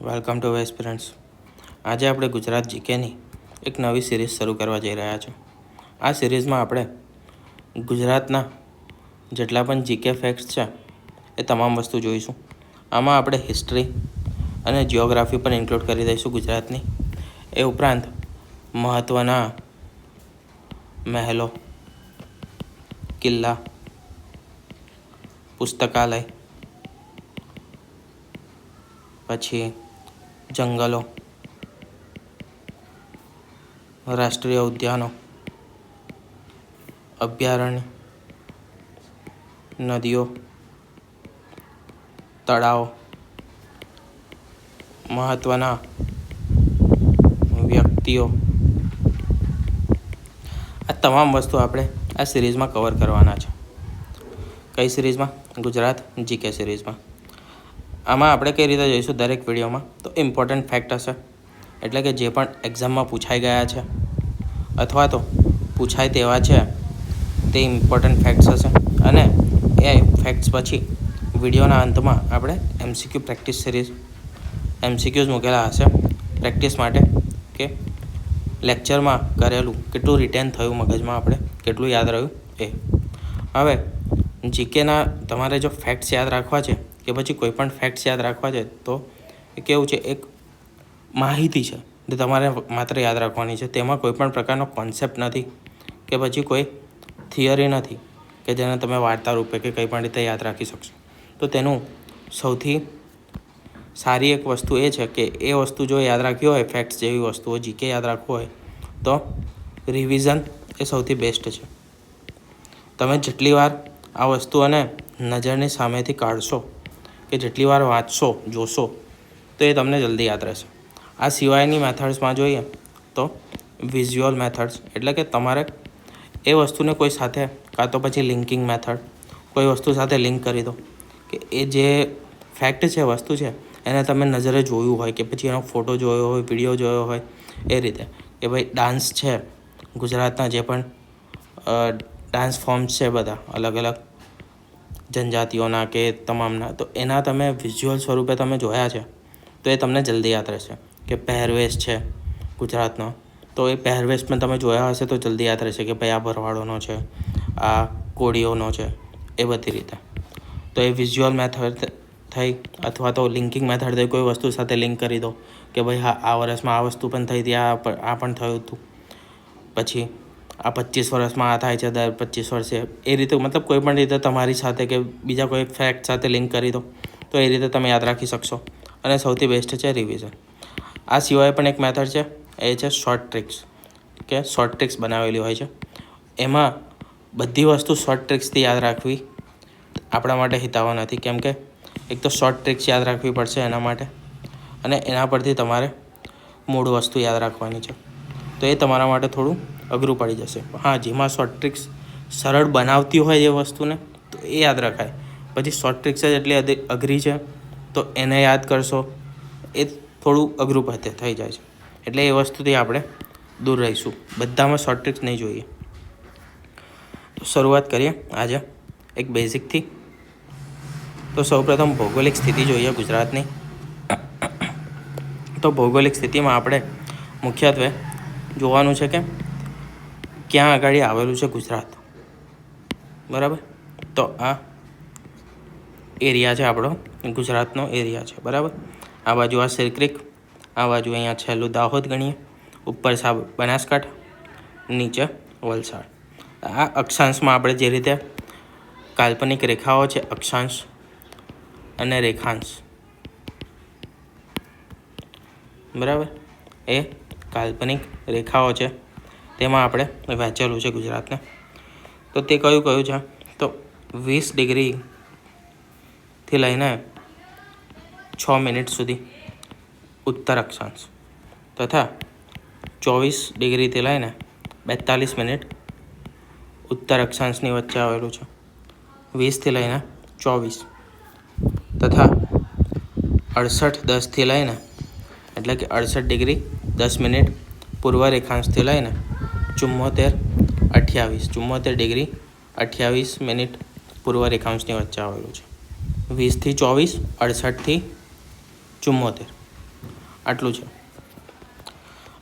Welcome to aspirants. આજે આપણે ગુજરાત જીકેની એક નવી સિરીઝ શરૂ કરવા જઈ રહ્યા છીએ. આ સિરીઝમાં આપણે ગુજરાતના જેટલા પણ જીકે ફેક્ટ્સ છે એ તમામ વસ્તુ જોઈશું. આમાં આપણે હિસ્ટ્રી અને જિયોગ્રાફી પણ ઇન્ક્લુડ કરી દઈશું ગુજરાતની. એ ઉપરાંત મહત્ત્વના મહેલો, કિલ્લા, પુસ્તકાલય, પછી જંગલો, રાષ્ટ્રીય ઉદ્યાનો, અભયારણ્ય, નદીઓ, તળાવો, મહત્ત્વના વ્યક્તિઓ, આ તમામ વસ્તુ આપણે આ સિરીઝમાં કવર કરવાના છે. કઈ સિરીઝમાં? ગુજરાત જીકે સિરીઝમાં. આમાં આપણે કઈ રીતે જોઈશું દરેક વિડીયોમાં? તો ઇમ્પોર્ટન્ટ ફેક્ટ હશે, એટલે કે જે પણ એક્ઝામમાં પૂછાઈ ગયા છે અથવા તો પૂછાય તેવા છે તે ઇમ્પોર્ટન્ટ ફેક્ટ્સ હશે. અને એ ફેક્ટ્સ પછી વિડીયોના અંતમાં આપણે MCQ પ્રેક્ટિસ સિરીઝ MCQs મૂકેલા હશે પ્રેક્ટિસ માટે, કે લેક્ચરમાં કરેલું કેટલું રિટેન થયું મગજમાં, આપણે કેટલું યાદ રહ્યું એ. હવે જીકેના તમારે જો ફેક્ટ્સ યાદ રાખવા છે કે પછી કોઈ પણ ફેક્ટ્સ યાદ રાખવા છે તો એ કેવું છે, એક માહિતી છે જે તમારે માત્ર યાદ રાખવાની છે. તેમાં કોઈ પણ પ્રકારનો કોન્સેપ્ટ નથી કે પછી કોઈ થિયરી નથી કે જેને તમે વાર્તા રૂપે કે કંઈ પણ રીતે યાદ રાખી શકશો. તો તેનું સૌથી સારી એક વસ્તુ એ છે કે એ વસ્તુ જો યાદ રાખવી હોય, ફેક્ટ્સ જેવી વસ્તુઓ જીકે યાદ રાખવું હોય તો રિવિઝન એ સૌથી બેસ્ટ છે. તમે જેટલી વાર આ વસ્તુઓને નજરની સામેથી કાઢશો કે જેટલી વાર વાંચશો, જોશો, તો એ તમને જલ્દી યાદ રહેશે. આ સિવાયની મેથડ્સમાં જોઈએ તો વિઝ્યુઅલ મેથડ્સ, એટલે કે તમારે એ વસ્તુને કોઈ સાથે, કાં તો પછી લિંકિંગ મેથડ, કોઈ વસ્તુ સાથે લિંક કરી દો કે એ જે ફેક્ટ છે, વસ્તુ છે, એને તમે નજરે જોયું હોય કે પછી એનો ફોટો જોયો હોય, વિડીયો જોયો હોય, એ રીતે કે ભાઈ ડાન્સ છે, ગુજરાતના જે પણ ડાન્સ ફોર્મ્સ છે બધા અલગ અલગ જનજાતિઓના કે તમામના, તો એના તમે વિઝ્યુઅલ સ્વરૂપે તમે જોયા છે તો એ તમને જલ્દી યાદ રહેશે. કે પહેરવેશ છે ગુજરાતનો, તો એ પહેરવેશ પણ તમે જોયા હશે તો જલ્દી યાદ રહેશે કે ભાઈ આ ભરવાડોનો છે, આ કોળીઓનો છે, એ બધી રીતે. તો એ વિઝ્યુઅલ મેથડ થઈ, અથવા તો લિંકિંગ મેથડ થઈ, કોઈ વસ્તુ સાથે લિંક કરી દો કે ભાઈ હા આ વર્ષમાં આ વસ્તુ પણ થઈ હતી, આ પણ થયું હતું, પછી આ 25 વર્ષમાં આ થાય છે, દર 25 વર્ષે, એ રીતે મતલબ કોઈ પણ રીતે તમારી સાથે કે બીજા કોઈ ફેક્ટ સાથે લિંક કરી દો તો એ રીતે તમે યાદ રાખી શકશો. અને સૌથી બેસ્ટ છે રિવિઝન. આ સિવાય પણ એક મેથડ છે, એ છે શોર્ટ ટ્રિક્સ, કે શોર્ટ ટ્રિક્સ બનાવેલી હોય છે. એમાં બધી વસ્તુ શોર્ટ ટ્રિક્સથી યાદ રાખવી આપણા માટે હિતાવહ નથી, કેમ કે એક તો શોર્ટ ટ્રિક્સ યાદ રાખવી પડશે એના માટે, અને એના પરથી તમારે મૂળ વસ્તુ યાદ રાખવાની છે, તો એ તમારા માટે થોડું અઘરું પડી જશે. હા, જેમાં શોર્ટ ટ્રિક્સ સરળ બનાવતી હોય એ વસ્તુને તો એ યાદ રખાય. પછી શોર્ટ ટ્રિક્સ જ એટલી અઘરી છે તો એને યાદ કરશો એ થોડું અઘરું થઈ જાય છે. એટલે એ વસ્તુથી આપણે દૂર રહીશું. બધામાં શોર્ટ ટ્રિક્સ નહીં જોઈએ. તો શરૂઆત કરીએ આજે એક બેઝિકથી. તો સૌપ્રથમ ભૌગોલિક સ્થિતિ જોઈએ ગુજરાતની. તો ભૌગોલિક સ્થિતિમાં આપણે મુખ્યત્વે જોવાનું છે કે ક્યાં આગળ આવેલું છે ગુજરાત, બરાબર. તો આ એરિયા છે આપણો, ગુજરાતનો એરિયા છે, બરાબર. આ બાજુ આ સિરક્રિક, આ બાજુ અહીંયા છેલ્લું દાહોદ ગણીએ, ઉપર બનાસકાંઠા, નીચે વલસાડ. આ અક્ષાંશમાં આપણે જે રીતે કાલ્પનિક રેખાઓ છે, અક્ષાંશ અને રેખાંશ, બરાબર, એ કાલ્પનિક રેખાઓ છે, તેમાં આપણે વહેંચેલું છે ગુજરાતને. તો તે કયું કયું છે? તો 20 ડિગ્રીથી લઈને 6 મિનિટ સુધી ઉત્તર અક્ષાંશ, તથા 24 ડિગ્રીથી લઈને 42 મિનિટ ઉત્તર અક્ષાંશની વચ્ચે આવેલું છે. 20થી લઈને 24, તથા 68:10થી લઈને, એટલે કે 68 ડિગ્રી 10 મિનિટ પૂર્વ રેખાંશથી લઈને 74 ડિગ્રી 28 મિનિટ પૂર્વ રેખાંશની વચ્ચે આવેલું છે. 20થી 24, 68થી 74, આટલું છે.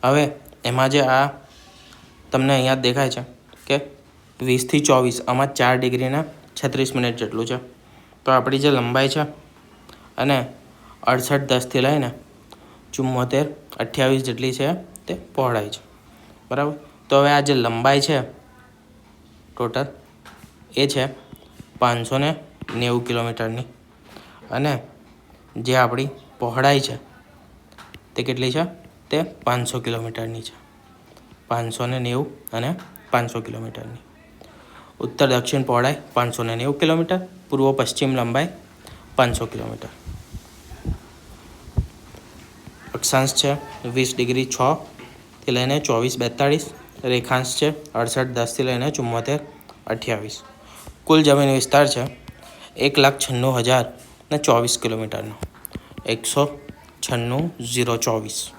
હવે એમાં જે આ તમને અહીંયા દેખાય છે કે 20 થી 24 આમાં 4 ડિગ્રી ને 36 મિનિટ જેટલું છે. તો આપણી જે લંબાઈ છે અને 68 10થી લઈને 74 28 જેટલી છે તે પહોળાઈ છે. બરાબર. તો હવે આ જે લંબાઈ છે ટોટલ એ છે 590 કિલોમીટરની અને જે આપણી પહોળાઈ છે તે કેટલી છે? તે 500 કિલોમીટરની છે. 590 અને 500 કિલોમીટરની. ઉત્તર દક્ષિણ પહોળાઈ 590 કિલોમીટર, પૂર્વ પશ્ચિમ લંબાઈ 500 કિલોમીટર. અક્ષાંશ છે 20 ડિગ્રી 6થી લઈને 24 42. રેખાંશ છે 68 10થી લઈને 74 28. કુલ જમીન વિસ્તાર છે 1,96,024 કિલોમીટરનો. 196,024.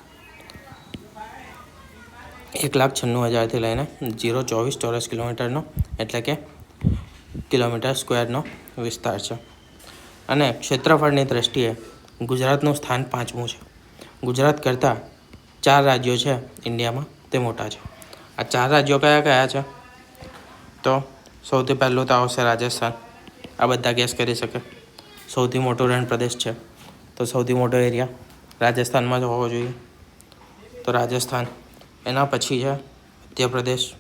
1,96,000થી લઈને 024 ચોરસ કિલોમીટરનો એટલે કે કિલોમીટર સ્ક્વેરનો વિસ્તાર છે. અને ક્ષેત્રફળની દ્રષ્ટિએ ગુજરાતનું સ્થાન 5મું છે. ગુજરાત કરતાં 4 રાજ્યો છે ઇન્ડિયામાં તે મોટા છે. આ 4 રાજ્યો કયા કયા છે? તો સૌથી પહેલું તો આવશે રાજસ્થાન. આ બધા ગેસ કરી શકે. સૌથી મોટો રણ પ્રદેશ છે તો સૌથી મોટો એરિયા રાજસ્થાનમાં જ હોવો જોઈએ. તો રાજસ્થાન. એના પછી છે મધ્યપ્રદેશ.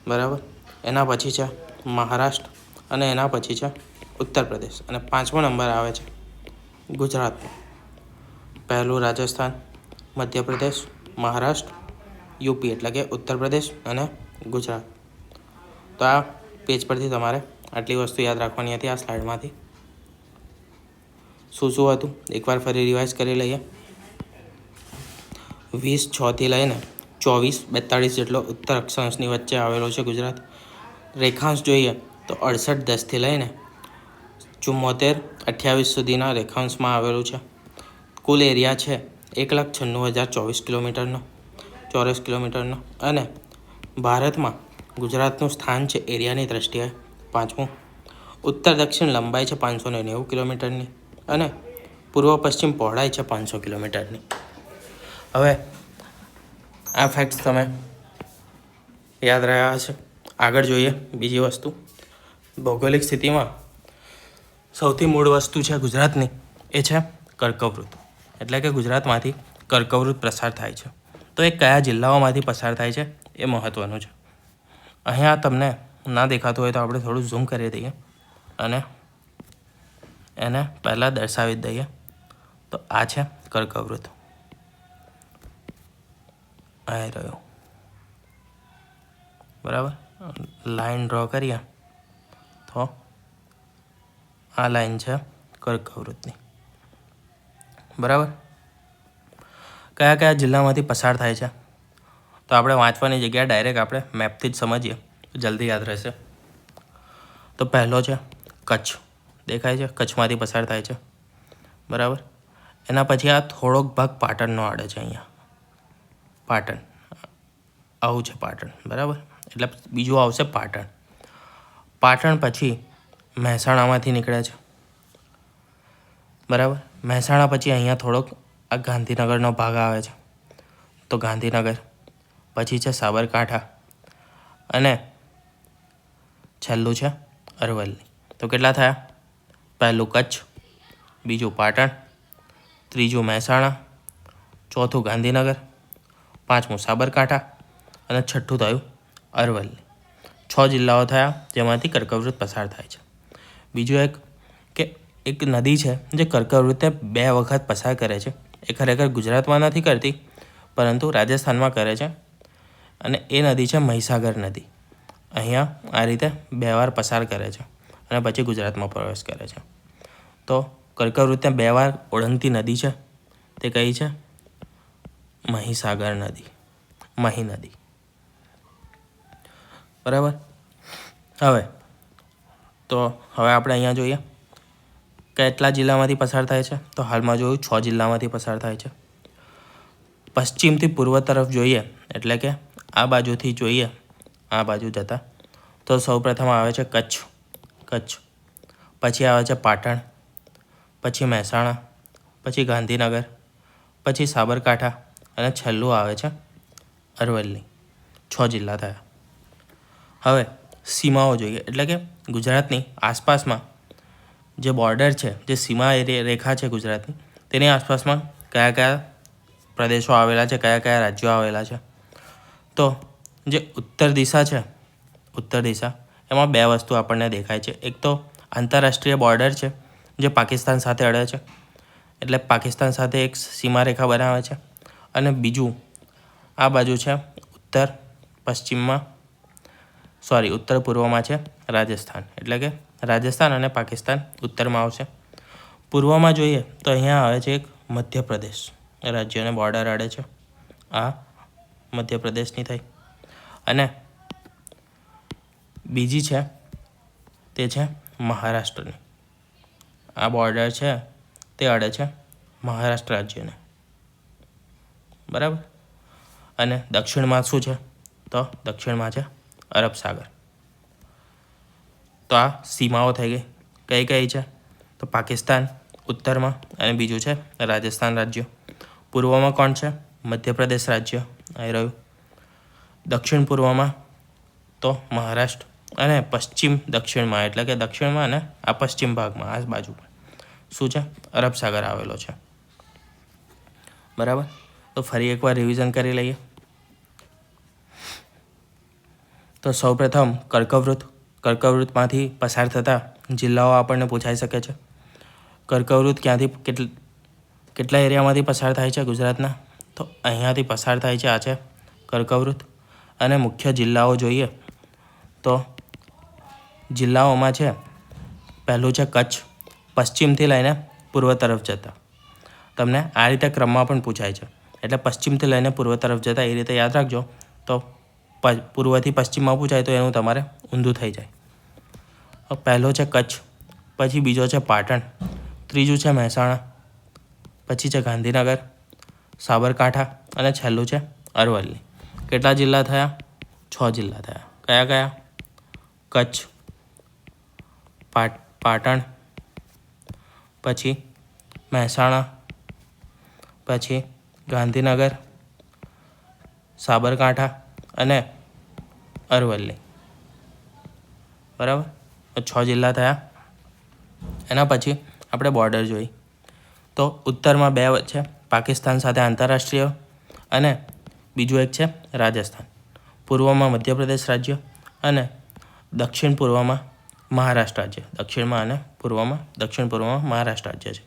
બરાબર. એના પછી છે મહારાષ્ટ્ર અને એના પછી છે ઉત્તર પ્રદેશ. અને 5મો નંબર આવે છે ગુજરાતનો. પહેલું રાજસ્થાન, મધ્યપ્રદેશ, મહારાષ્ટ્ર, યુપી એટલે કે ઉત્તર પ્રદેશ અને ગુજરાત. તો આ પેજ પરથી તમારે આટલી વસ્તુ યાદ રાખવાની હતી આ સ્લાઇડમાંથી. શું હતું એકવાર ફરી રિવાઇઝ કરી લઈએ. 20/6થી લઈને 24-42 જેટલો ઉત્તર અક્ષાંશની વચ્ચે આવેલો છે ગુજરાત. રેખાંશ જોઈએ તો 68-10થી લઈને 74-28 સુધીના રેખાંશમાં આવેલું છે. કુલ એરિયા છે 1,96,024 કિલોમીટરનો, ચોરસ કિલોમીટરનો. અને ભારતમાં ગુજરાતનું સ્થાન છે એરિયાની દ્રષ્ટિએ 5મું. ઉત્તર દક્ષિણ લંબાઈ છે 590 કિલોમીટરની અને પૂર્વ પશ્ચિમ પહોળાઈ છે 500 કિલોમીટરની. હવે આ ફેક્ટ્સ તમે યાદ રહ્યા હશે. આગળ જોઈએ બીજી વસ્તુ. ભૌગોલિક સ્થિતિમાં સૌથી મૂળ વસ્તુ છે ગુજરાતની એ છે કર્કવૃત. એટલે કે ગુજરાતમાંથી કર્કવૃત પસાર થાય છે. તો એ કયા જિલ્લાઓમાંથી પસાર થાય છે એ મહત્ત્વનું છે. અહીંયા તમને ના દેખાતું હોય તો આપણે થોડું ઝૂમ કરી દઈએ અને એને પહેલાં દર્શાવી દઈએ. તો આ છે કર્કવૃત. અહીં રહ્યો. બરાબર. લાઈન ડ્રો કરીએ તો આ લાઈન છે કર્કવૃતની. બરાબર. કયા કયા જિલ્લામાંથી પસાર થાય છે તો આપણે વાંચવાની જગ્યાએ ડાયરેક્ટ આપણે મેપથી જ સમજીએ તો જલ્દી યાદ રહેશે. તો પહેલો છે કચ્છ. દેખાય છે? કચ્છમાંથી પસાર થાય છે. બરાબર. એના પછી આ થોડોક ભાગ પાટણનો આડે છે. અહીંયા પાટણ આવું છે પાટણ. બરાબર. એટલે બીજું આવશે પાટણ. પાટણ પછી મહેસાણામાંથી નીકળે છે. બરાબર. મહેસાણા પછી અહીંયા થોડોક આ ગાંધીનગરનો ભાગ આવે છે તો ગાંધીનગર. પછી છે સાબરકાંઠા અને છેલ્લું છે અરવલ્લી. તો કેટલા થયા? પહેલું કચ્છ, બીજું પાટણ, ત્રીજું મહેસાણા, ચોથું ગાંધીનગર, પાંચમું સાબરકાંઠા અને છઠ્ઠું થયું અરવલ્લી. 6 જિલ્લાઓ થયા જેમાંથી કર્કવૃત પસાર થાય છે. બીજું કે એક નદી છે જે કર્કવૃતને 2 વખત પસાર કરે છે. એ ખરેખર ગુજરાતમાં નથી કરતી પરંતુ રાજસ્થાનમાં કરે છે અને એ નદી છે મહીસાગર નદી. અહીંયા આ રીતે 2 વાર પસાર કરે છે અને પછી ગુજરાતમાં પ્રવેશ કરે છે. તો કર્કવૃતને 2 વાર ઓળંગતી નદી છે તે કઈ છે? મહીસાગર નદી, મહી નદી. બરાબર. હવે આપણે અહીંયા જોઈએ કેટલા જિલ્લામાંથી પસાર થાય છે. તો હાલમાં જોયું 6 જિલ્લામાંથી પસાર થાય છે. પશ્ચિમથી પૂર્વ તરફ જોઈએ એટલે કે આ બાજુથી જોઈએ આ બાજુ જતા તો સૌપ્રથમ આવે છે કચ્છ. પછી આવે છે પાટણ, પછી મહેસાણા, પછી ગાંધીનગર, પછી સાબરકાંઠા અને છેલ્લું આવે છે અરવલ્લી. 6 જિલ્લા થયા. હવે સીમાઓ જોઈએ, એટલે કે ગુજરાતની આસપાસમાં જે બોર્ડર છે, જે સીમા રેખા છે ગુજરાતની, તેની આસપાસમાં કયા કયા પ્રદેશો આવેલા છે, કયા કયા રાજ્યો આવેલા છે. તો જે ઉત્તર દિશા છે, ઉત્તર દિશા એમાં 2 વસ્તુ આપણને દેખાય છે. એક તો આંતરરાષ્ટ્રીય બોર્ડર છે જે પાકિસ્તાન સાથે અડે છે, એટલે પાકિસ્તાન સાથે એક સીમારેખા બનાવે છે. અને બીજું આ બાજુ છે ઉત્તર પૂર્વમાં છે રાજસ્થાન, એટલે કે રાજસ્થાન અને પાકિસ્તાન ઉત્તરમાં આવશે. પૂર્વમાં જોઈએ તો અહીંયા આવે છે એક મધ્યપ્રદેશ રાજ્યને બોર્ડર અડે છે. આ મધ્યપ્રદેશની થઈ. અને બીજી છે તે છે મહારાષ્ટ્રની. આ બોર્ડર છે તે અડે છે મહારાષ્ટ્ર રાજ્યને, બરાબર. અને દક્ષિણમાં શું છે? તો દક્ષિણમાં છે અરબ સાગર. તો આ સીમાઓ થઈ ગઈ. કઈ કઈ છે? તો પાકિસ્તાન ઉત્તરમાં અને બીજું છે રાજસ્થાન રાજ્ય. પૂર્વમાં કોણ છે? મધ્યપ્રદેશ રાજ્ય આવી રહ્યું. દક્ષિણ પૂર્વમાં તો મહારાષ્ટ્ર, અને પશ્ચિમ દક્ષિણમાં, એટલે કે દક્ષિણમાં અને આ પશ્ચિમ ભાગમાં આ બાજુ શું છે? અરબ સાગર આવેલો છે, બરાબર. તો ફરી એકવાર રિવિઝન કરી લઈએ. તો સૌપ્રથમ કર્કવૃતમાંથી પસાર થતા જિલ્લાઓ આપણને પૂછાઈ શકે છે. કર્કવૃત ક્યાંથી કેટલા એરિયામાંથી પસાર થાય છે ગુજરાતના? તો અહીંયાથી પસાર થાય છે. આ છે કર્કવૃત. અને મુખ્ય જિલ્લાઓ જોઈએ તો જિલ્લાઓમાં છે, પહેલું છે કચ્છ, પશ્ચિમથી લઈને પૂર્વ તરફ જતા. તમને આ રીતે ક્રમમાં પણ પૂછાય છે, એટલે પશ્ચિમથી લઈને પૂર્વ તરફ જતા એ રીતે યાદ રાખજો. તો પૂર્વથી પશ્ચિમમાં પૂછાય તો એનું તમારે ઊંધું થઈ જાય. પહેલો છે કચ્છ, પછી બીજો છે પાટણ, ત્રીજું છે મહેસાણા, પછી છે ગાંધીનગર, સાબરકાંઠા અને છેલ્લું છે અરવલ્લી. કેટલા જિલ્લા થયા? 6 જિલ્લા થયા. કયા કયા? કચ્છ, પાટણ, પછી મહેસાણા, પછી ગાંધીનગર, સાબરકાંઠા અને અરવલ્લી, બરાબર. 6 જિલ્લા થયા. એના પછી આપણે બોર્ડર જોઈ તો ઉત્તરમાં 2 છે, પાકિસ્તાન સાથે આંતરરાષ્ટ્રીય, અને બીજું એક છે રાજસ્થાન. પૂર્વમાં મધ્યપ્રદેશ રાજ્ય અને દક્ષિણ પૂર્વમાં મહારાષ્ટ્ર રાજ્ય. દક્ષિણ પૂર્વમાં મહારાષ્ટ્ર રાજ્ય છે.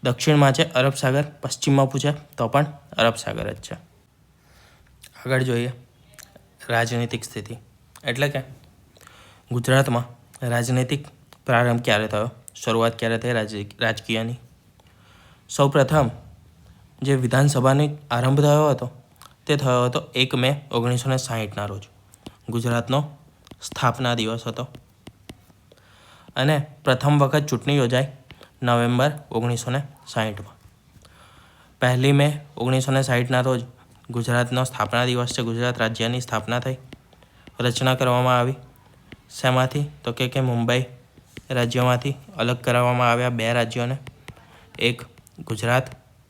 દક્ષિણમાં છે અરબ સાગર, પશ્ચિમમાં પૂછે તો પણ અરબ સાગર જ છે. આગળ જોઈએ રાજનીતિક સ્થિતિ, એટલે કે ગુજરાતમાં રાજનૈતિક પ્રારંભ ક્યારે થયો, શરૂઆત ક્યારે થઈ રાજકીયની? સૌપ્રથમ જે વિધાનસભાની આરંભ થયો હતો તે થયો હતો 1 મે 1960ના રોજ. ગુજરાતનો સ્થાપના દિવસ હતો. અને પ્રથમ વખત ચૂંટણી યોજાઈ નવેમ્બર 1960માં. 1 મે 1960ના રોજ ગુજરાતનો સ્થાપના દિવસ છે. ગુજરાત રાજ્યની સ્થાપના થઈ. રચના કરવામાં આવી શેમાંથી? તો કે મુંબઈ રાજ્યમાંથી અલગ કરવામાં આવ્યા 2 રાજ્યોને, એક ગુજરાત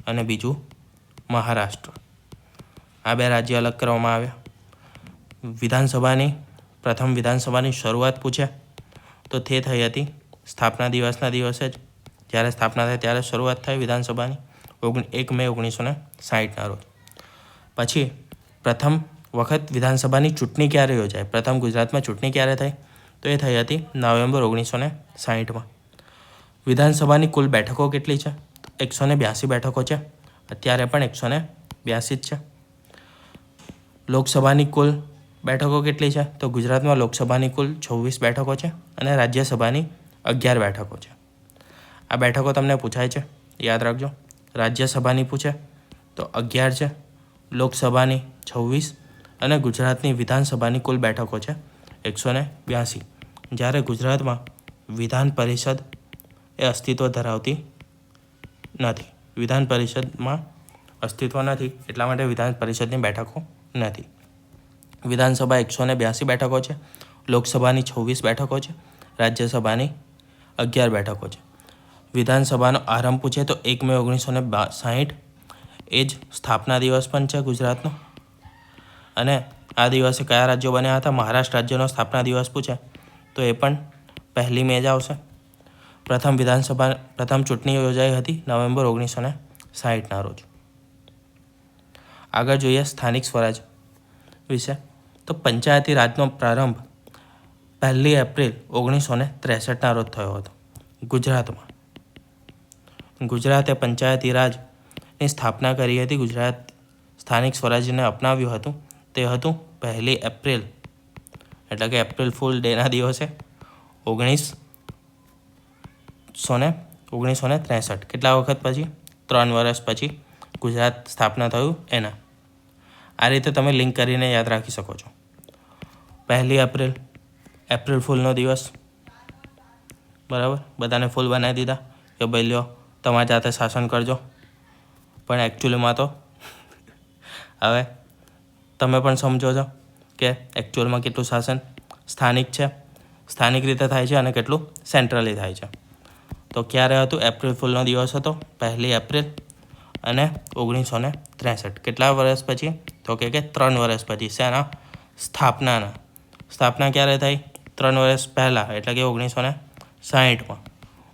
અને બીજું મહારાષ્ટ્ર. આ 2 રાજ્ય અલગ કરવામાં આવ્યા. પ્રથમ વિધાનસભાની શરૂઆત પૂછે તો તે થઈ હતી સ્થાપના દિવસના દિવસે જ. જ્યારે સ્થાપના થઈ ત્યારે શરૂઆત થઈ વિધાનસભાની 1 મે 1960ના રોજ. પછી પ્રથમ વખત વિધાનસભાની ચૂંટણી ક્યારે યોજાય? પ્રથમ ગુજરાતમાં ચૂંટણી ક્યારે થઈ? તો એ થઈ હતી નવેમ્બર 1960માં. વિધાનસભાની કુલ બેઠકો કેટલી છે? 182 બેઠકો છે. અત્યારે પણ 182 જ છે. લોકસભાની કુલ બેઠકો કેટલી છે? તો ગુજરાતમાં લોકસભાની કુલ 26 બેઠકો છે અને રાજ્યસભાની 11 બેઠકો છે. આ બેઠકો તમને પૂછાય છે, યાદ રાખજો. રાજ્યસભાની પૂછે તો 11 છે, લોકસભાની 26 અને ગુજરાતની વિધાનસભાની કુલ બેઠકો છે 182. જ્યારે ગુજરાતમાં વિધાન પરિષદ એ અસ્તિત્વ ધરાવતી નથી. વિધાન પરિષદમાં અસ્તિત્વ નથી, એટલા માટે વિધાન પરિષદની બેઠકો નથી. વિધાનસભા 182 બેઠકો છે, લોકસભાની 26 બેઠકો છે, રાજ્યસભાની 11 બેઠકો છે. વિધાનસભાનો આરંભ પૂછે તો 1 મે 1960 એ જ સ્થાપના દિવસ પણ છે ગુજરાતનો. અને આ દિવસે કયા રાજ્યો બન્યા હતા? મહારાષ્ટ્ર રાજ્યનો સ્થાપના દિવસ પૂછે તો એ પણ 1 મે જ આવશે. પ્રથમ ચૂંટણી યોજાઈ હતી નવેમ્બર 1960ના રોજ. આગળ જોઈએ સ્થાનિક સ્વરાજ વિશે. તો પંચાયતી રાજનો પ્રારંભ 1 એપ્રિલ 1963ના રોજ થયો હતો ગુજરાતમાં. ગુજરાતે પંચાયતી રાજની સ્થાપના કરી હતી. ગુજરાત સ્થાનિક સ્વરાજ્યને અપનાવ્યું હતું તે હતું 1 એપ્રિલ, એટલે કે એપ્રિલ ફૂલ ડેના દિવસે 1963. કેટલા વખત પછી? 3 વર્ષ પછી ગુજરાત સ્થાપના થયું એના. આ રીતે તમે લિંક કરીને યાદ રાખી શકો છો. 1 એપ્રિલ, એપ્રિલ ફૂલનો દિવસ, બરાબર. બધાને ફૂલ બનાવી દીધા કે ભાઈ લ્યો તમારી જાતે શાસન કરજો. પણ એકચ્યુઅલીમાં તો હવે તમે પણ સમજો છો કે એકચ્યુઅલમાં કેટલું શાસન સ્થાનિક છે, સ્થાનિક રીતે થાય છે, અને કેટલું સેન્ટ્રલી થાય છે. તો ક્યારે હતું? એપ્રિલ ફૂલનો દિવસ હતો 1 એપ્રિલ અને 1963. કેટલા વર્ષ પછી? તો કે 3 વર્ષ પછી. શેના? સ્થાપનાના. સ્થાપના ક્યારે થઈ? 3 વર્ષ પહેલાં, એટલે કે 1960માં.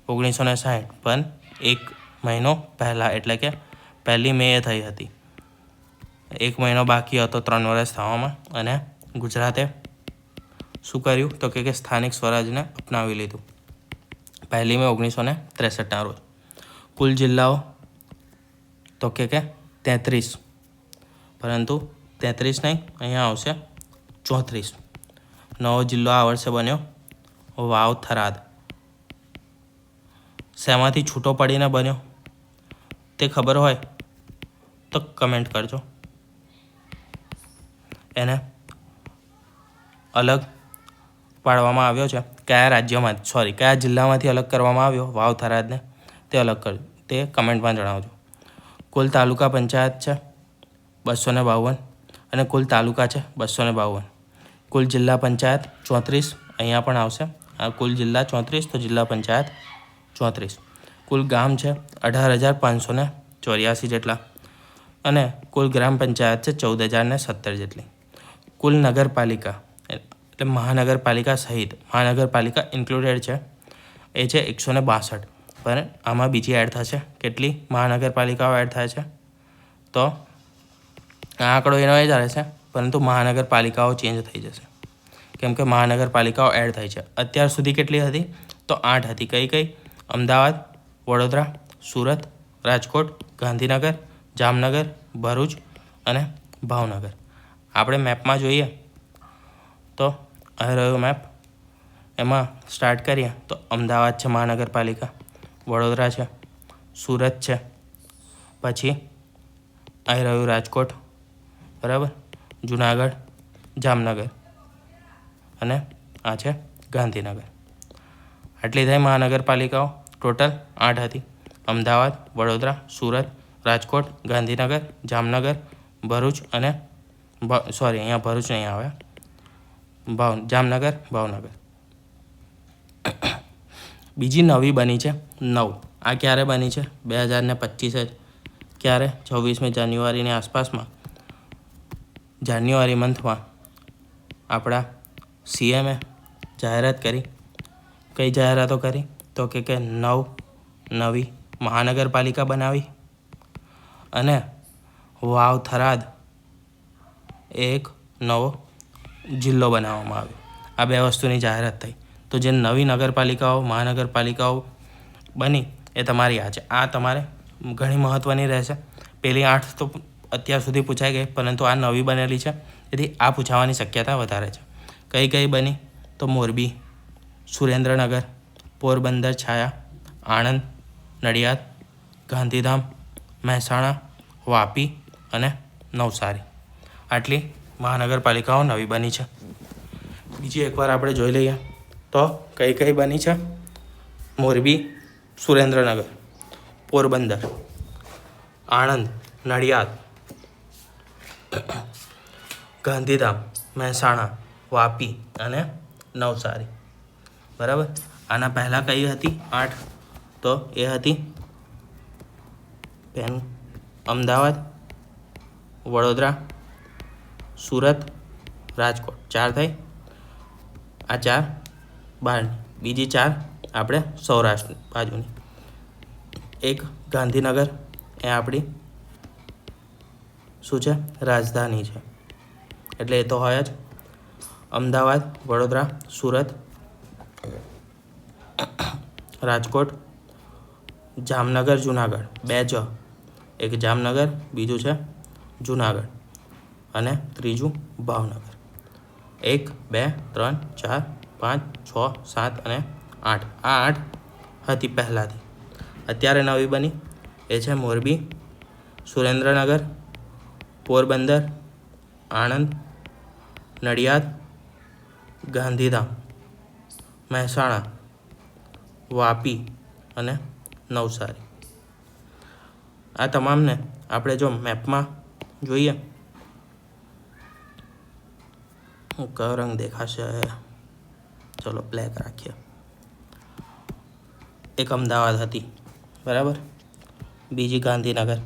1960 પણ 1 મહિનો પહેલાં, એટલે કે 1 મે થઈ હતી. 1 મહિનો બાકી હતો 3 વર્ષ થવામાં. અને ગુજરાતે શું કર્યું? તો કે સ્થાનિક સ્વરાજને અપનાવી લીધું 1 મે 1963ના રોજ. કુલ જિલ્લાઓ તો કે 33, પરંતુ 33 નહીં, અહીંયા આવશે 34. નવો જિલ્લો આ વર્ષે બન્યો વાવ થરાદ. શેમાંથી છૂટો પડીને બન્યો તે ખબર હોય તો કમેન્ટ કરજો. એને અલગ પાડવામાં આવ્યો છે કયા જિલ્લામાંથી અલગ કરવામાં આવ્યો વાવ થરાદને તે અલગ કરજો, તે કમેન્ટમાં જણાવજો. કુલ તાલુકા પંચાયત છે 252 અને કુલ તાલુકા છે 252. કુલ જિલ્લા પંચાયત 34, અહીંયા પણ આવશે. આ કુલ જિલ્લા 34 તો જિલ્લા પંચાયત 34. કુલ ગામ છે 18,584 જેટલા અને કુલ ગ્રામ પંચાયત છે 14,017 જેટલી. કુલ નગરપાલિકા એટલે મહાનગરપાલિકા સહિત, મહાનગરપાલિકા ઇન્ક્લુડેડ છે, એ છે 162. પણ આમાં બીજી એડ થશે. કેટલી મહાનગરપાલિકાઓ એડ થાય છે? તો આ આંકડો એનો એ જ રહેશે, પરંતુ મહાનગરપાલિકાઓ ચેન્જ થઈ જશે કેમ કે મહાનગરપાલિકાઓ એડ થઈ છે. અત્યાર સુધી કેટલી હતી? તો 8 હતી. કઈ? અમદાવાદ, વડોદરા, સુરત, રાજકોટ, ગાંધીનગર, જામનગર, ભરૂચ અને ભાવનગર. આપણે મેપમાં જોઈએ તો અહીં રહ્યો મેપ. એમાં સ્ટાર્ટ કરીએ તો અમદાવાદ છે મહાનગરપાલિકા, વડોદરા છે, સુરત છે, પછી અહીં રહ્યું રાજકોટ, બરાબર, જુનાગઢ, જામનગર અને આ છે ગાંધીનગર. આટલી થઈ મહાનગરપાલિકાઓ. ટોટલ 8 હતી. અમદાવાદ, વડોદરા, સુરત, રાજકોટ, ગાંધીનગર, જામનગર, ભરૂચ અને અહીંયા ભરૂચ નહીં આવે, જામનગર, ભાવનગર. બીજી નવી બની છે 9. આ ક્યારે બની છે? 2025 જ. ક્યારે? 26મી જાન્યુઆરીની આસપાસમાં, જાન્યુઆરી મંથમાં આપણા CMએ જાહેરાત કરી. કઈ જાહેરાતો કરી? તો કે 9 નવી મહાનગરપાલિકા બનાવી અને વાવ થરાદ એક નવો જિલ્લો બનાવવામાં આવ્યો. આ 2 વસ્તુની જાહેરાત થઈ. તો જે નવી નગરપાલિકાઓ, મહાનગરપાલિકાઓ બની એ તમારી આ છે. આ તમારે ઘણી મહત્ત્વની રહેશે. પેલી 8 તો અત્યાર સુધી પૂછાઈ ગઈ, પરંતુ આ નવી બનેલી છે, તેથી આ પૂછાવાની શક્યતા વધારે છે. કઈ બની? તો મોરબી, સુરેન્દ્રનગર, પોરબંદર છાયા, આણંદ, નડિયાદ, ગાંધીધામ, મહેસાણા, વાપી અને નવસારી. આટલી મહાનગરપાલિકાઓ નવી બની છે. બીજી એકવાર આપણે જોઈ લઈએ તો કઈ બની છે? મોરબી, સુરેન્દ્રનગર, પોરબંદર, આણંદ, નડિયાદ, ગાંધીધામ, મહેસાણા, વાપી અને નવસારી. બરાબર. આના પહેલાં કઈ હતી 8? તો એ હતી અમદાવાદ, વડોદરા, સુરત, રાજકોટ. 4 થઈ. આ 4 બહારની. બીજી 4 આપણે સૌરાષ્ટ્ર બાજુની. એક ગાંધીનગર, એ આપણી શું છે? રાજધાની છે, એટલે એ તો હોય જ. અમદાવાદ, વડોદરા, સુરત, રાજકોટ, જામનગર, જુનાગઢ. 2 જ. એક જામનગર, બીજું છે જુનાગઢ, અને ત્રીજું ભાવનગર. 1 2 3 4 5 6 7 અને 8. આ 8 હતી પહેલાંથી. અત્યારે નવી બની એ છે મોરબી, સુરેન્દ્રનગર, પોરબંદર, આણંદ, નડિયાદ, ગાંધીધામ, મહેસાણા, વાપી અને નવસારી. આ તમામને આપણે જો મેપમાં જોઈએ, કયો રંગ દેખાશે? ચલો બ્લેક રાખીએ. એક અમદાવાદ હતી, બરાબર. બીજી ગાંધીનગર,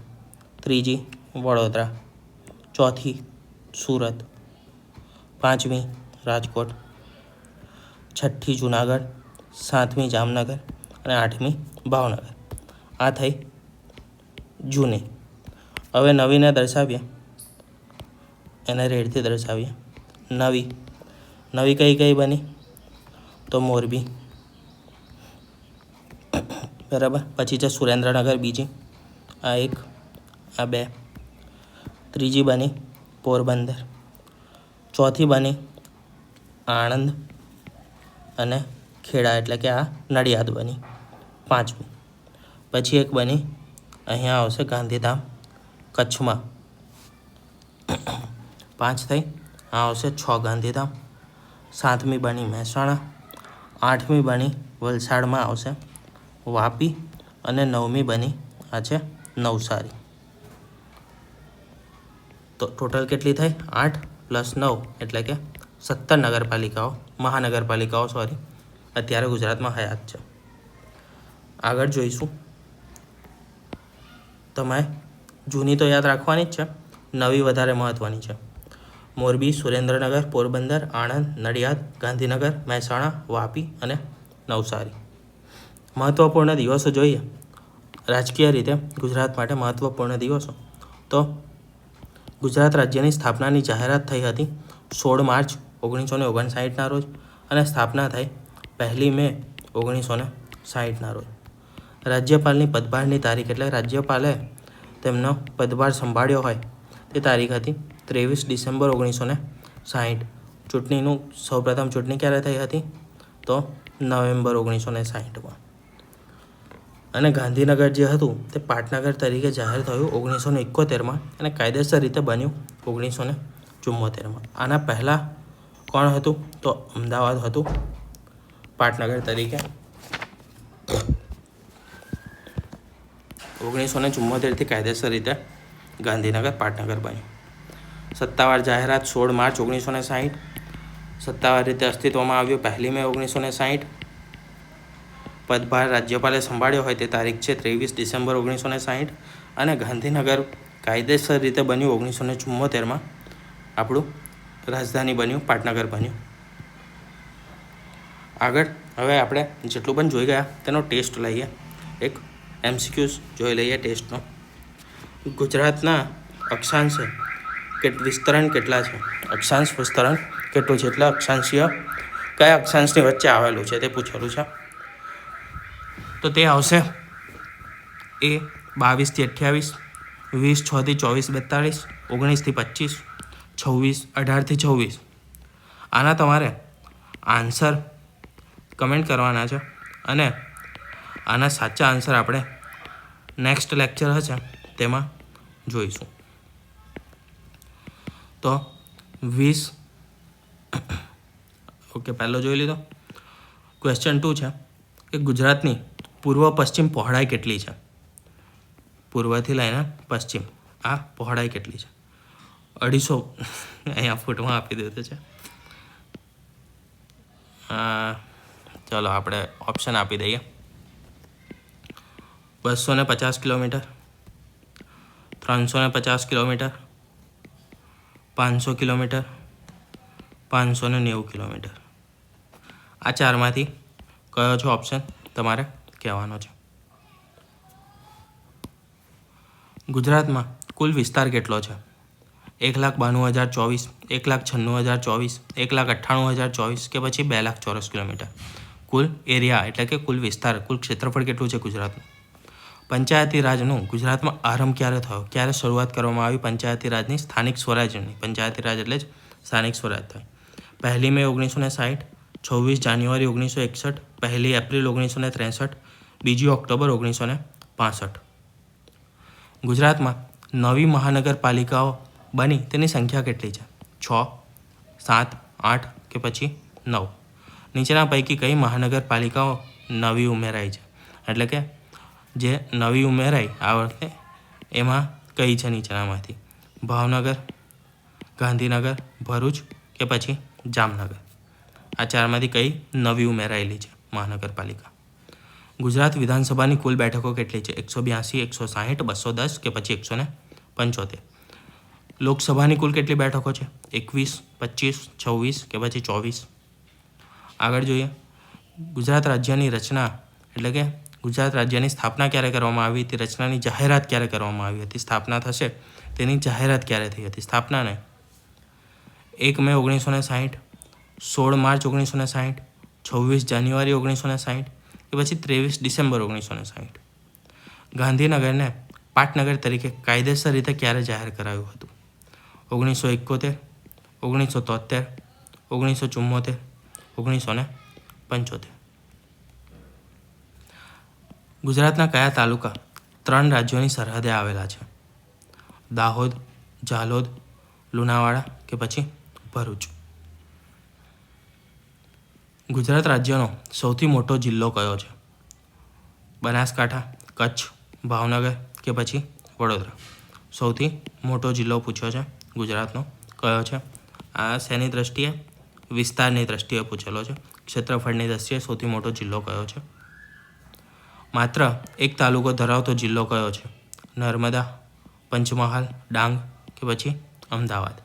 ત્રીજી વડોદરા, ચોથી સુરત, પાંચમી રાજકોટ, છઠ્ઠી જુનાગઢ, સાતમી જામનગર અને આઠમી ભાવનગર. આ થઈ જૂની. હવે નવીને દર્શાવીએ, એને રેડથી દર્શાવીએ. નવી કઈ કઈ બની? તો મોરબી, બરાબર. પછી છે સુરેન્દ્રનગર, બીજી. આ 1, આ 2. ત્રીજી બની પોરબંદર, ચોથી બની આણંદ અને ખેડા, એટલે કે આ નડિયાદ બની, પાંચમી. પછી એક બની અહીંયા આવશે ગાંધીધામ, કચ્છમાં, 5 થઈ. આ આવશે 6 ગાંધીધામ. 7મી બની મહેસાણા, 8મી બની વલસાડમાં આવશે વાપી, અને 9મી બની આ છે નવસારી. તો ટોટલ કેટલી થઈ? 8 + 9 એટલે કે 17 નગરપાલિકાઓ, મહાનગરપાલિકાઓ સોરી, અત્યારે ગુજરાતમાં હયાત છે. આગળ જોઈશું. તમે જૂની તો યાદ રાખવાની જ છે, નવી વધારે મહત્ત્વની છે. મોરબી, સુરેન્દ્રનગર, પોરબંદર, આણંદ, નડિયાદ, ગાંધીનગર, મહેસાણા, વાપી અને નવસારી. મહત્ત્વપૂર્ણ દિવસો જોઈએ રાજકીય રીતે ગુજરાત માટે. મહત્ત્વપૂર્ણ દિવસો તો ગુજરાત રાજ્યની સ્થાપનાની જાહેરાત થઈ હતી 16 માર્ચ 1959ના રોજ, અને સ્થાપના થઈ 1 મે 1960ના રોજ. રાજ્યપાલની પદભારની તારીખ, એટલે રાજ્યપાલે તેમનો પદભાર સંભાળ્યો હોય તે તારીખ હતી 23 ડિસેમ્બર 1960. ચૂંટણીનું સૌપ્રથમ ચૂંટણી ક્યારે થઈ હતી? તો નવેમ્બર 1960માં. અને ગાંધીનગર જે હતું તે પાટનગર તરીકે જાહેર થયું 1971માં, અને કાયદેસર રીતે બન્યું 1974માં. આના પહેલાં કોણ હતું? તો અમદાવાદ હતું પાટનગર તરીકે. 1974થી કાયદેસર રીતે ગાંધીનગર પાટનગર બન્યું. સત્તાવાર જાહેરાત 16 માર્ચ 1960. સત્તાવાર રીતે અસ્તિત્વમાં આવ્યું 1 મે 1960. પદભાર રાજ્યપાલે સંભાળ્યો હોય તે તારીખ છે 23 ડિસેમ્બર 1960. અને ગાંધીનગર કાયદેસર રીતે બન્યું 1974માં. આપણું રાજધાની બન્યું, પાટનગર બન્યું. આગળ હવે આપણે જેટલું પણ જોઈ ગયા તેનો ટેસ્ટ લઈએ. એક MCQs જોઈ લઈએ ટેસ્ટનો. ગુજરાતના અક્ષાંશ વિસ્તરણ કેટલા છે? અક્ષાંશ વિસ્તરણ કેટલું છે, એટલે અક્ષાંશીય કયા અક્ષાંશની વચ્ચે આવેલું છે તે પૂછેલું છે. તો તે આવશે એ 22 થી 28, 20 6 થી 24 42, 19 થી 25, 26 18 થી 26. આના તમારે આન્સર કમેન્ટ કરવાના છે, અને આના સાચા આન્સર આપણે નેક્સ્ટ લેક્ચર હશે તેમાં જોઈશું. તો 20 ઓકે, પહેલો જોઈ લીધો. ક્વેશ્ચન 2 છે કે ગુજરાતની પૂર્વ પશ્ચિમ પહોળાઈ કેટલી છે? પૂર્વથી લઈને પશ્ચિમ આ પહોળાઈ કેટલી છે? 250. અહીંયા ફૂટમાં આપી દીધું છે. ચલો આપણે ઓપ્શન આપી દઈએ. 250 કિલોમીટર, 350 કિલોમીટર, 500 કિલોમીટર, 590 કિલોમીટર. આ ચારમાંથી કયો છે ઓપ્શન તમારે કહેવાનો છે. ગુજરાતમાં કુલ વિસ્તાર કેટલો છે? 1,92,024, 1,96,024, 1,98,024 કે પછી 2 લાખ ચોરસ કિલોમીટર. કુલ એરિયા એટલે કે કુલ વિસ્તાર, કુલ ક્ષેત્રફળ કેટલું છે ગુજરાતનું? પંચાયતી રાજનું ગુજરાતમાં આરંભ ક્યારે થયો? ક્યારે શરૂઆત કરવામાં આવી પંચાયતી રાજની? સ્થાનિક સ્વરાજ્યની. પંચાયતી રાજ એટલે જ સ્થાનિક સ્વરાજ થાય. 1 મે 1960, 26 જાન્યુઆરી 1961, 1 એપ્રિલ 1963, 2 ઓક્ટોબર 1965. ગુજરાતમાં નવી મહાનગરપાલિકાઓ બની તેની સંખ્યા કેટલી છે? 6, 7, 8 કે પછી 9? નીચેના પૈકી કઈ મહાનગરપાલિકાઓ નવી ઉમેરાઈ છે? એટલે કે જે નવી ઉમેરાઈ આ વખતે એમાં કઈ છે નીચેનામાંથી? ભાવનગર, ગાંધીનગર, ભરૂચ કે પછી જામનગર? આ ચારમાંથી કઈ નવી ઉમેરાયેલી છે મહાનગરપાલિકા? ગુજરાત વિધાનસભાની કુલ બેઠકો કેટલી છે? 182, 160, 210 કે પછી 175? લોકસભાની કુલ કેટલી બેઠકો છે? 21, 25, 26 કે પછી 24? આગળ જોઈએ. ગુજરાત રાજ્યની રચના એટલે કે ગુજરાત રાજ્યની સ્થાપના ક્યારે કરવામાં આવી હતી? રચનાની જાહેરાત ક્યારે કરવામાં આવી હતી? સ્થાપના થશે તેની જાહેરાત ક્યારે થઈ હતી? સ્થાપનાને 1 મે 1960, 16 માર્ચ 1960, 26 જાન્યુઆરી 1960 કે પછી 23 ડિસેમ્બર 1960? ગાંધીનગરને પાટનગર તરીકે કાયદેસર રીતે ક્યારે જાહેર કરાયું હતું? 1971, 1973, 1974, 1975? ગુજરાતના કયા તાલુકા 3 રાજ્યોની સરહદે આવેલા છે? દાહોદ, ઝાલોદ, લુણાવાડા કે પછી ભરૂચ? ગુજરાત રાજ્યનો સૌથી મોટો જિલ્લો કયો છે? બનાસકાંઠા, કચ્છ, ભાવનગર કે પછી વડોદરા? સૌથી મોટો જિલ્લો પૂછ્યો છે ગુજરાતનો કયો છે? આ શેની દ્રષ્ટિએ? વિસ્તારની દ્રષ્ટિએ પૂછેલો છે. ક્ષેત્રફળની દ્રષ્ટિએ સૌથી મોટો જિલ્લો કયો છે? માત્ર એક તાલુકો ધરાવતો જિલ્લો કયો છે? નર્મદા, પંચમહાલ, ડાંગ કે પછી અમદાવાદ?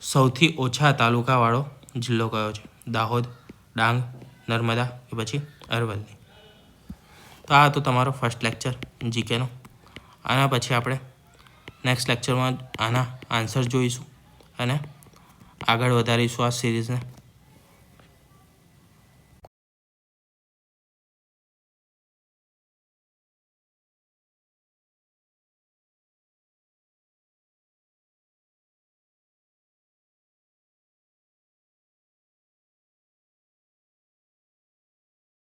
સૌથી ઓછા તાલુકાવાળો જિલ્લો કયો છે? દાહોદ, ડાંગ, નર્મદા કે પછી અરવલ્લી? તો આ હતો તમારો ફર્સ્ટ લેક્ચર જીકેનો. આના પછી આપણે નેક્સ્ટ લેક્ચરમાં આના આન્સર જોઈશું અને આગળ વધારીશું આ સિરીઝને.